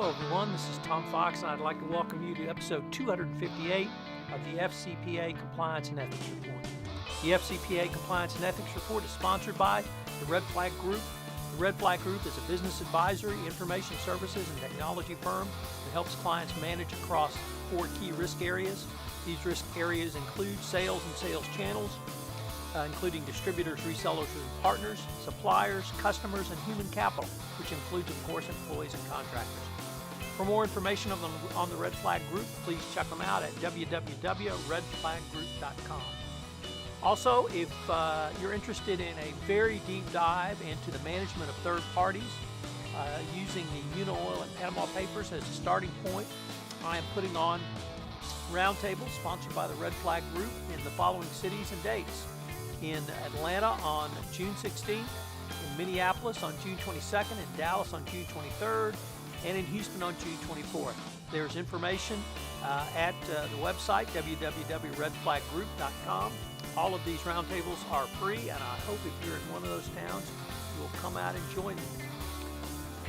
Hello everyone, this is Tom Fox and I'd like to welcome you to episode 258 of the FCPA Compliance and Ethics Report. The FCPA Compliance and Ethics Report is sponsored by the Red Flag Group. The Red Flag Group is a business advisory, information services, and technology firm that helps clients manage across 4 key risk areas. These risk areas include sales and sales channels, including distributors, resellers, and partners, suppliers, customers, and human capital, which includes, of course, employees and contractors. For more information on the Red Flag Group, please check them out at www.redflaggroup.com. Also, if you're interested in a very deep dive into the management of third parties, using the Uno-Oil and Panama Papers as a starting point, I am putting on roundtables sponsored by the Red Flag Group in the following cities and dates. In Atlanta on June 16th, in Minneapolis on June 22nd, in Dallas on June 23rd, and in Houston on June 24th. There's information at the website, www.redflaggroup.com. All of these roundtables are free, and I hope if you're in one of those towns, you'll come out and join me.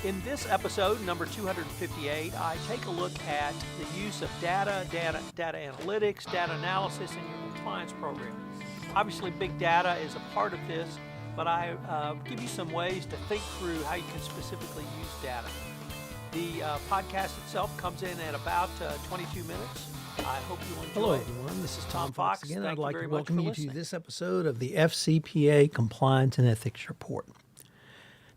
In this episode, number 258, I take a look at the use of data analytics, data analysis in your compliance program. Obviously, big data is a part of this, but I give you some ways to think through how you can specifically use data. The podcast itself comes in at about 22 minutes. I hope you'll enjoy Hello, it. everyone. This is Tom Fox again. Thank I'd you like very to much welcome for you listening. to this episode of the FCPA Compliance and Ethics Report.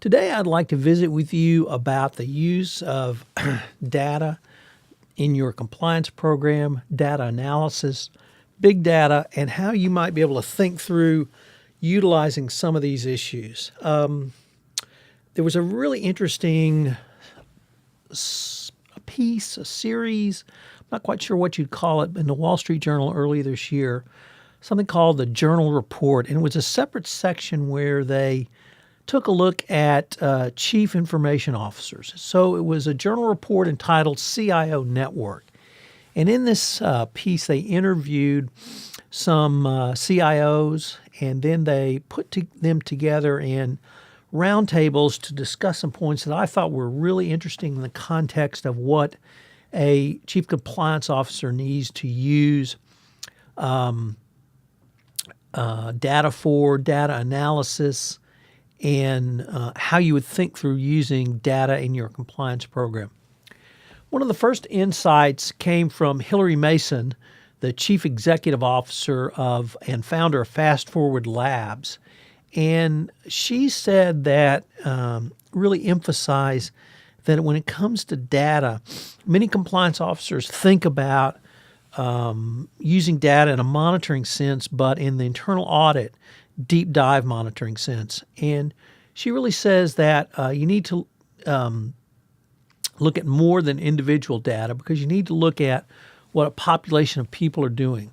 Today, I'd like to visit with you about the use of data in your compliance program, data analysis, big data, and how you might be able to think through utilizing some of these issues. There was a really interesting piece, a series, I'm not quite sure what you'd call it, in the Wall Street Journal earlier this year, something called the Journal Report. And it was a separate section where they took a look at chief information officers. So it was a journal report entitled CIO Network. And in this piece, they interviewed some CIOs, and then they put them together in roundtables to discuss some points that I thought were really interesting in the context of what a chief compliance officer needs to use data for, data analysis, and how you would think through using data in your compliance program. One of the first insights came from Hillary Mason, the Chief Executive Officer of and founder of Fast Forward Labs. And she said that, really emphasized that when it comes to data, many compliance officers think about using data in a monitoring sense, but in the internal audit, deep dive monitoring sense. And she really says that you need to look at more than individual data, because you need to look at what a population of people are doing.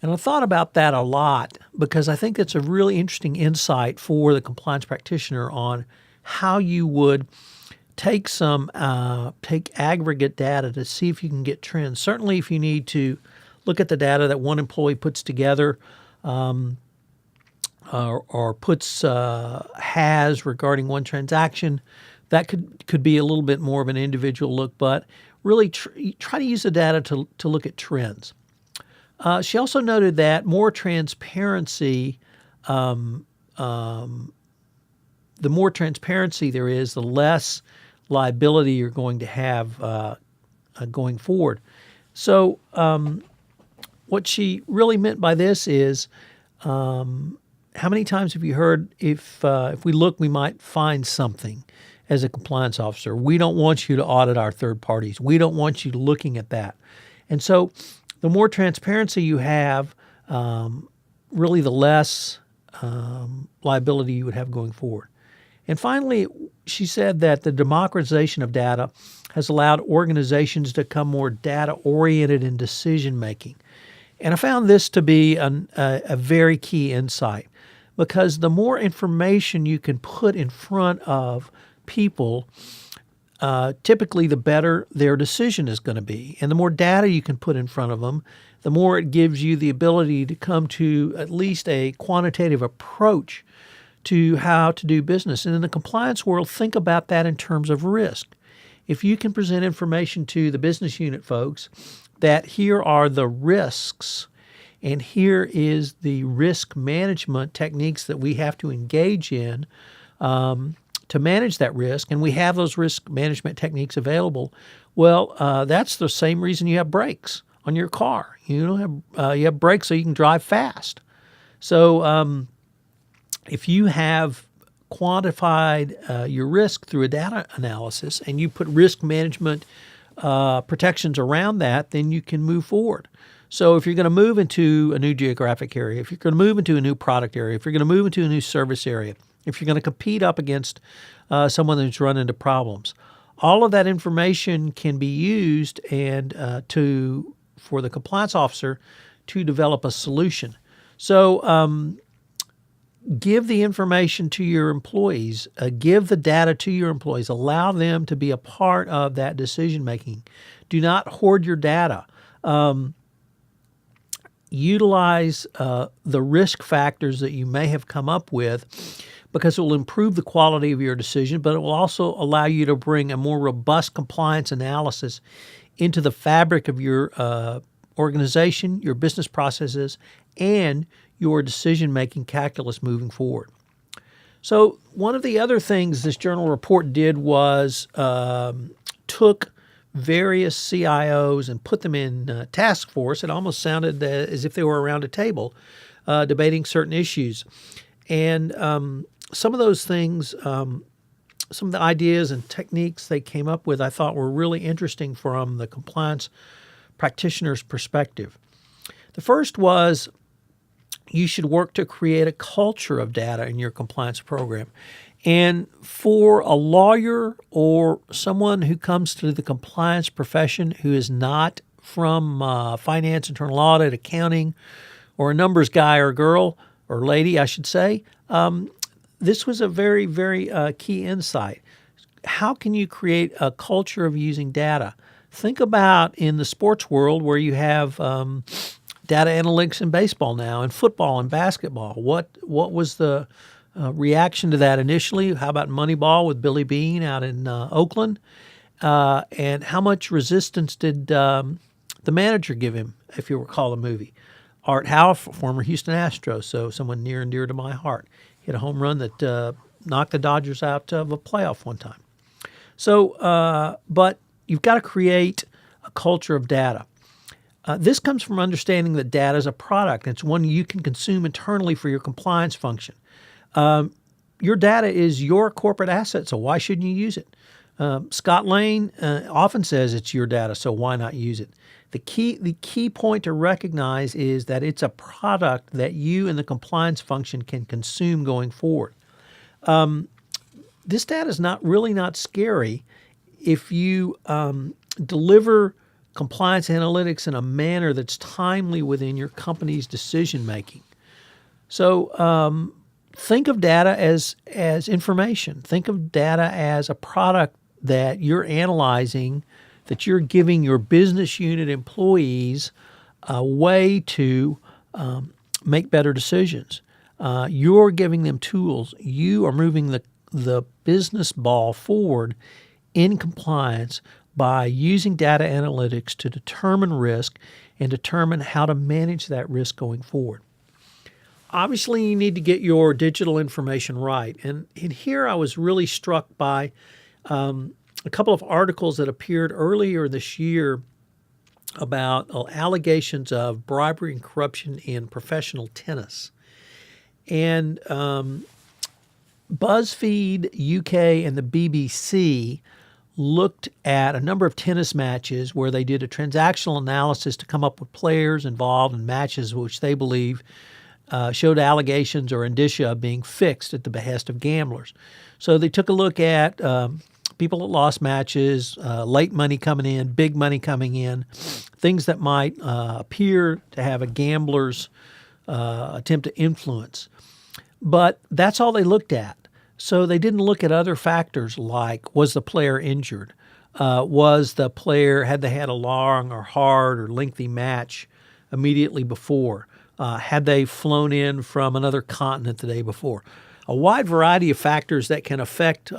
And I thought about that a lot, because I think it's a really interesting insight for the compliance practitioner on how you would take aggregate data to see if you can get trends. Certainly if you need to look at the data that one employee puts together or has regarding one transaction, that could be a little bit more of an individual look, but really try to use the data to look at trends. She also noted that more transparency, the more transparency there is, the less liability you're going to have going forward. So what she really meant by this is, how many times have you heard, if we look, we might find something as a compliance officer? We don't want you to audit our third parties. We don't want you looking at that. And so the more transparency you have, really the less liability you would have going forward. And finally, she said that the democratization of data has allowed organizations to become more data-oriented in decision-making. And I found this to be a very key insight, because the more information you can put in front of people, typically the better their decision is going to be. And the more data you can put in front of them, the more it gives you the ability to come to at least a quantitative approach to how to do business. And in the compliance world, think about that in terms of risk. if you can present information to the business unit folks that here are the risks and here is the risk management techniques that we have to engage in to manage that risk, and we have those risk management techniques available, well, that's the same reason you have brakes on your car. You have brakes so you can drive fast. So if you have quantified your risk through a data analysis and you put risk management protections around that, then you can move forward. So if you're going to move into a new geographic area, if you're going to move into a new product area, if you're going to move into a new service area, if you're going to compete up against someone that's run into problems, all of that information can be used and for the compliance officer to develop a solution. So give the information to your employees, give the data to your employees, allow them to be a part of that decision making. Do not hoard your data. Utilize the risk factors that you may have come up with, because it will improve the quality of your decision, but it will also allow you to bring a more robust compliance analysis into the fabric of your organization, your business processes, and your decision-making calculus moving forward. So one of the other things this journal report did was took various CIOs and put them in task force. It almost sounded as if they were around a table debating certain issues. And some of those things, some of the ideas and techniques they came up with, I thought were really interesting from the compliance practitioner's perspective. The first was you should work to create a culture of data in your compliance program. And for a lawyer or someone who comes to the compliance profession who is not from finance, internal audit, accounting, or a numbers guy or girl or lady, I should say, this was a very, very key insight. How can you create a culture of using data? Think about in the sports world where you have data analytics in baseball now, and football and basketball. What was the reaction to that initially? How about Moneyball with Billy Beane out in Oakland? And how much resistance did the manager give him, if you recall the movie? Art Howe, former Houston Astros, so someone near and dear to my heart, hit a home run that knocked the Dodgers out of a playoff one time. So, but you've got to create a culture of data. This comes from understanding that data is a product. It's one you can consume internally for your compliance function. Your data is your corporate asset, so why shouldn't you use it? Scott Lane often says it's your data, so why not use it? The key point to recognize is that it's a product that you and the compliance function can consume going forward. This data is not scary if you deliver compliance analytics in a manner that's timely within your company's decision making. So think of data as information. Think of data as a product that you're analyzing, that you're giving your business unit employees a way to make better decisions. You're giving them tools. You are moving the business ball forward in compliance by using data analytics to determine risk and determine how to manage that risk going forward. Obviously, you need to get your digital information right. And here I was really struck by a couple of articles that appeared earlier this year about allegations of bribery and corruption in professional tennis. And BuzzFeed UK and the BBC looked at a number of tennis matches where they did a transactional analysis to come up with players involved in matches which they believe showed allegations or indicia of being fixed at the behest of gamblers. So they took a look at people that lost matches, late money coming in, big money coming in, things that might appear to have a gambler's attempt to influence. But that's all they looked at. So they didn't look at other factors like, was the player injured? Was the player, had they had a long or hard or lengthy match immediately before? Had they flown in from another continent the day before? A wide variety of factors that can affect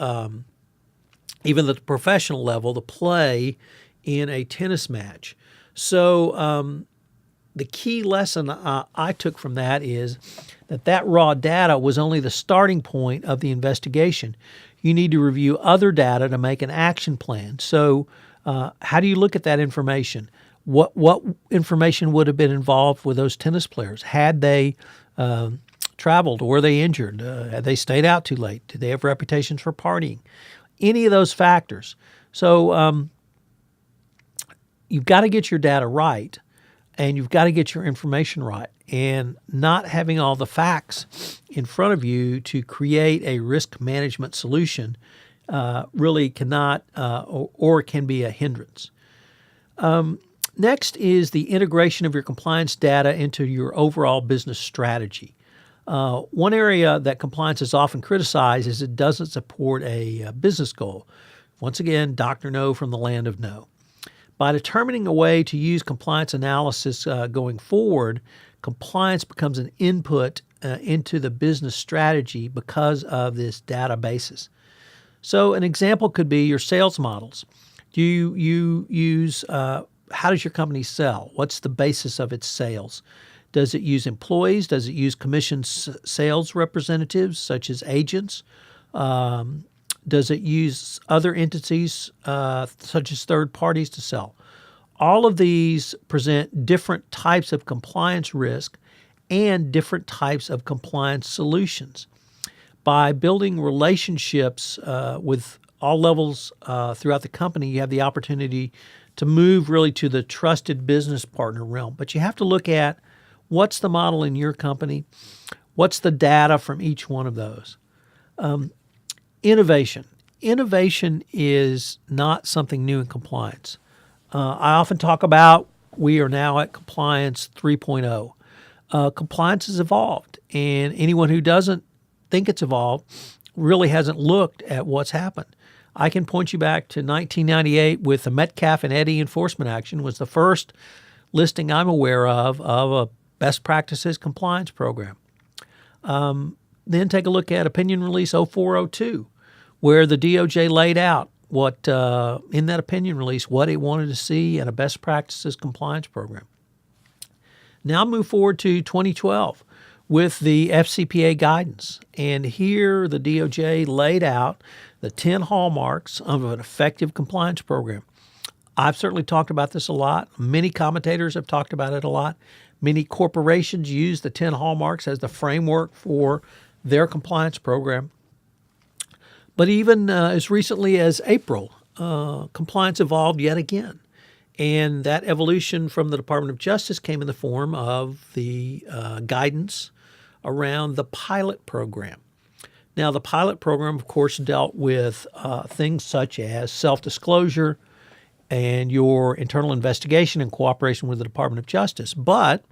even at the professional level, to play in a tennis match. So the key lesson I took from that is that raw data was only the starting point of the investigation. You need to review other data to make an action plan. So how do you look at that information? What information would have been involved with those tennis players? Had they traveled, or were they injured? Had they stayed out too late? Did they have reputations for partying? Any of those factors. So you've got to get your data right, and you've got to get your information right. And not having all the facts in front of you to create a risk management solution really cannot or can be a hindrance. Next is the integration of your compliance data into your overall business strategy. One area that compliance is often criticized is it doesn't support a business goal. Once again, Dr. No from the land of no. By determining a way to use compliance analysis going forward, compliance becomes an input into the business strategy because of this databases. So an example could be your sales models. Do you use, how does your company sell? What's the basis of its sales? Does it use employees? Does it use commissioned sales representatives such as agents? Does it use other entities such as third parties to sell? All of these present different types of compliance risk and different types of compliance solutions. By building relationships with all levels throughout the company, you have the opportunity to move really to the trusted business partner realm. But you have to look at what's the model in your company, what's the data from each one of those. Innovation. Innovation is not something new in compliance. I often talk about we are now at compliance 3.0. Compliance has evolved, and anyone who doesn't think it's evolved really hasn't looked at what's happened. I can point you back to 1998 with the Metcalf and Eddy enforcement action was the first listing I'm aware of a best practices compliance program. Then take a look at Opinion Release 0402, where the DOJ laid out what in that opinion release what it wanted to see in a best practices compliance program. Now move forward to 2012 with the FCPA guidance. And here the DOJ laid out the 10 hallmarks of an effective compliance program. I've certainly talked about this a lot. Many commentators have talked about it a lot. Many corporations use the 10 hallmarks as the framework for their compliance program. But even as recently as April, compliance evolved yet again. And that evolution from the Department of Justice came in the form of the guidance around the pilot program. Now, the pilot program, of course, dealt with things such as self-disclosure and your internal investigation in cooperation with the Department of Justice. But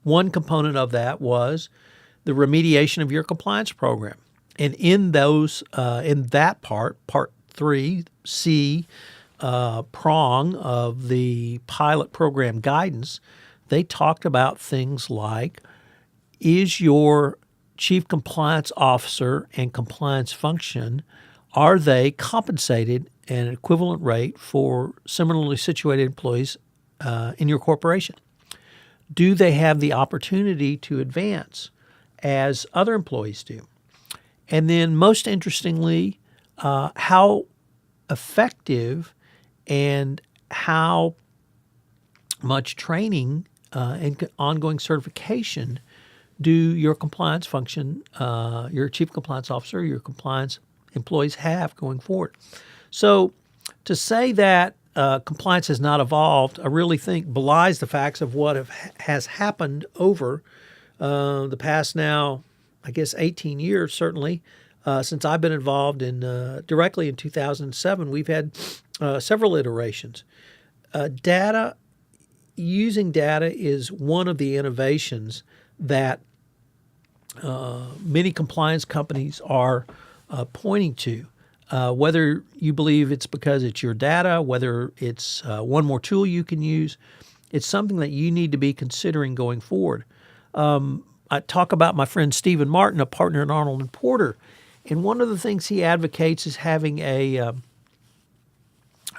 one component of that was the remediation of your compliance program. And in those, in that part 3C prong of the pilot program guidance, they talked about things like, is your chief compliance officer and compliance function, are they compensated at an equivalent rate for similarly situated employees in your corporation? Do they have the opportunity to advance as other employees do? And then most interestingly, how effective and how much training and ongoing certification do your compliance function, your chief compliance officer, your compliance employees have going forward? So to say that compliance has not evolved, I really think belies the facts of what has happened over the past now, I guess, 18 years, certainly. Since I've been involved in directly in 2007, we've had several iterations. Using data is one of the innovations that many compliance companies are pointing to. Whether you believe it's because it's your data, whether it's one more tool you can use, it's something that you need to be considering going forward. I talk about my friend Stephen Martin, a partner at Arnold & Porter, and one of the things he advocates is having a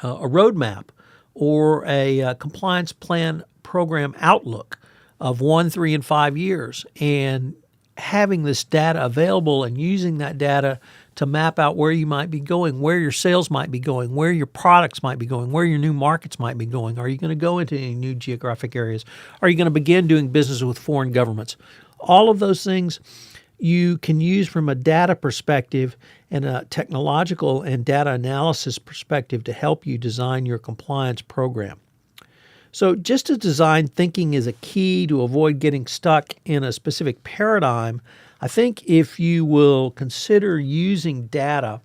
a roadmap or a compliance plan program outlook of 1, 3, and 5 years, and having this data available and using that data to map out where you might be going, where your sales might be going, where your products might be going, where your new markets might be going. Are you going to go into any new geographic areas? Are you going to begin doing business with foreign governments? All of those things you can use from a data perspective and a technological and data analysis perspective to help you design your compliance program. So just as design thinking is a key to avoid getting stuck in a specific paradigm, I think if you will consider using data,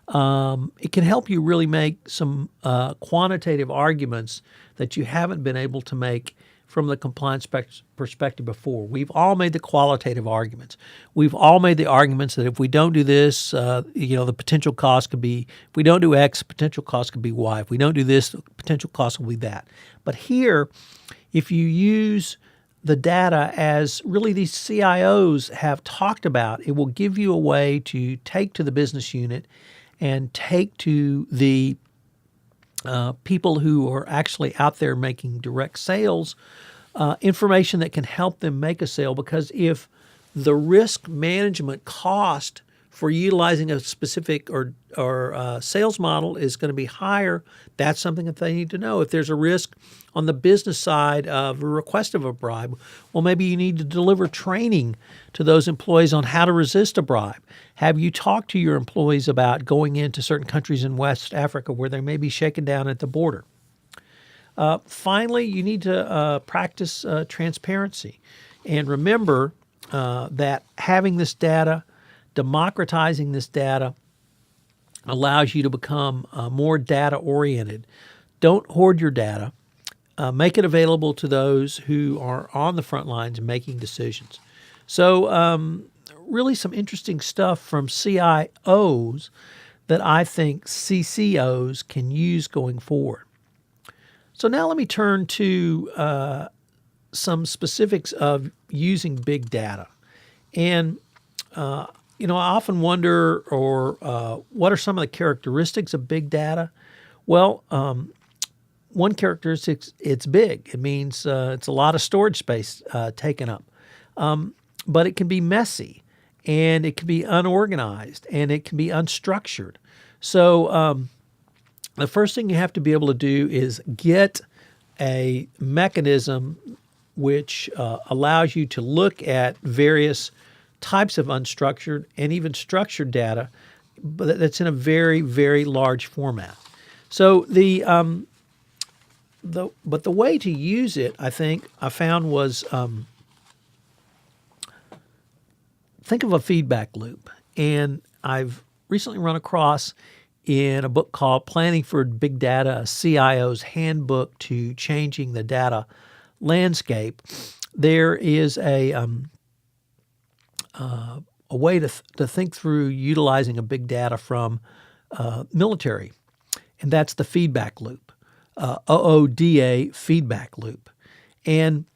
it can help you really make some quantitative arguments that you haven't been able to make from the compliance perspective before. We've all made the qualitative arguments. We've all made the arguments that if we don't do this, the potential cost could be, if we don't do X, potential cost could be Y. If we don't do this, the potential cost will be that. But here, if you use the data as really these CIOs have talked about, it will give you a way to take to the business unit and take to the people who are actually out there making direct sales, information that can help them make a sale. Because if the risk management cost for utilizing a specific or sales model is going to be higher, that's something that they need to know. If there's a risk on the business side of a request of a bribe, well, maybe you need to deliver training to those employees on how to resist a bribe. Have you talked to your employees about going into certain countries in West Africa where they may be shaken down at the border? Finally, you need to practice transparency. And remember that having this data, democratizing this data, allows you to become more data-oriented. Don't hoard your data. Make it available to those who are on the front lines making decisions. So really some interesting stuff from CIOs that I think CCOs can use going forward. So now let me turn to some specifics of using big data. And I often wonder, what are some of the characteristics of big data? Well, one characteristic, it's big. It means it's a lot of storage space taken up. But it can be messy, and it can be unorganized, and it can be unstructured. So the first thing you have to be able to do is get a mechanism which allows you to look at various types of unstructured and even structured data, but that's in a very, very large format. So the way to use it, I think, I found was think of a feedback loop. And I've recently run across in a book called Planning for Big Data, a CIO's Handbook to Changing the Data Landscape. There is a way to think through utilizing a big data from military, and that's the feedback loop, OODA feedback loop. And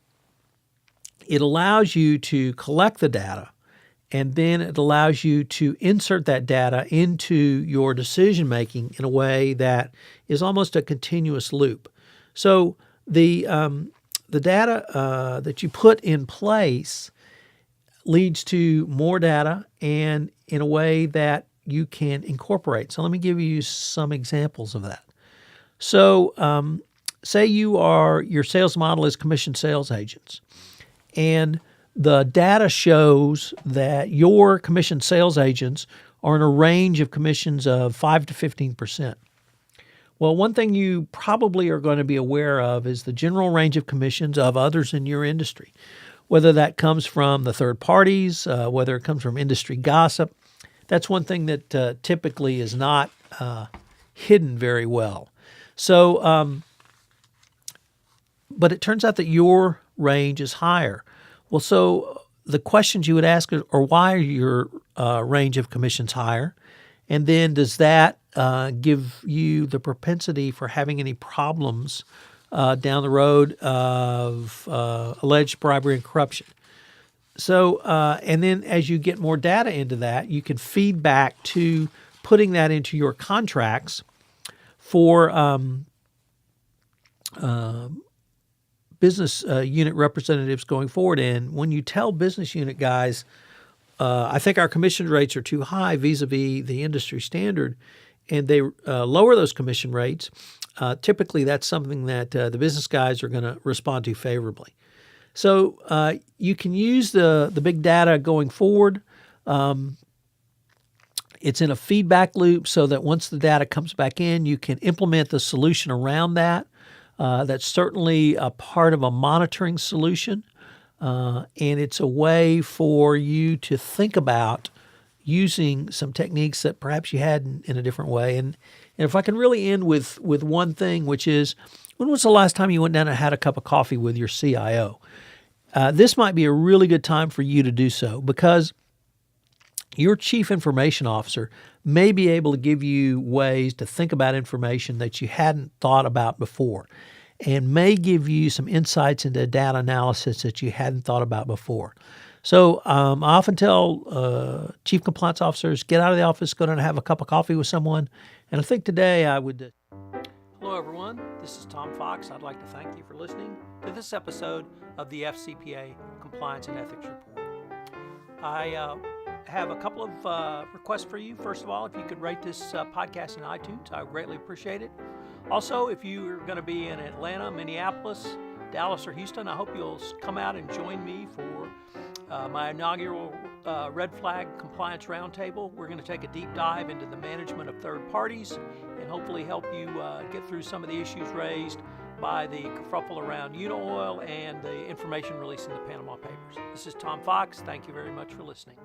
it allows you to collect the data, and then it allows you to insert that data into your decision making in a way that is almost a continuous loop. So the data that you put in place leads to more data and in a way that you can incorporate. So let me give you some examples of that. So say your sales model is commission sales agents, and the data shows that your commission sales agents are in a range of commissions of 5 to 15%. Well, one thing you probably are going to be aware of is the general range of commissions of others in your industry, whether that comes from the third parties, whether it comes from industry gossip. That's one thing that typically is not hidden very well. So, but it turns out that your range is higher. Well, so the questions you would ask are why are your range of commissions higher? And then does that give you the propensity for having any problems down the road of alleged bribery and corruption? So, and then as you get more data into that, you can feed back to putting that into your contracts for business unit representatives going forward. And when you tell business unit guys, I think our commission rates are too high vis-a-vis the industry standard, and they lower those commission rates, typically that's something that the business guys are going to respond to favorably. So you can use the big data going forward. It's in a feedback loop so that once the data comes back in, you can implement the solution around that. That's certainly a part of a monitoring solution. And it's a way for you to think about using some techniques that perhaps you had in a different way. And if I can really end with one thing, which is, when was the last time you went down and had a cup of coffee with your CIO? This might be a really good time for you to do so, because your chief information officer may be able to give you ways to think about information that you hadn't thought about before, and may give you some insights into data analysis that you hadn't thought about before. So I often tell chief compliance officers, get out of the office, go down and have a cup of coffee with someone. And I think today I would... Hello, everyone. This is Tom Fox. I'd like to thank you for listening to this episode of the FCPA Compliance and Ethics Report. I have a couple of requests for you. First of all, if you could rate this podcast in iTunes, I would greatly appreciate it. Also, if you are going to be in Atlanta, Minneapolis, Dallas, or Houston, I hope you'll come out and join me for my inaugural Red Flag Compliance Roundtable. We're going to take a deep dive into the management of third parties and hopefully help you get through some of the issues raised by the kerfuffle around Unaoil and the information released in the Panama Papers. This is Tom Fox. Thank you very much for listening.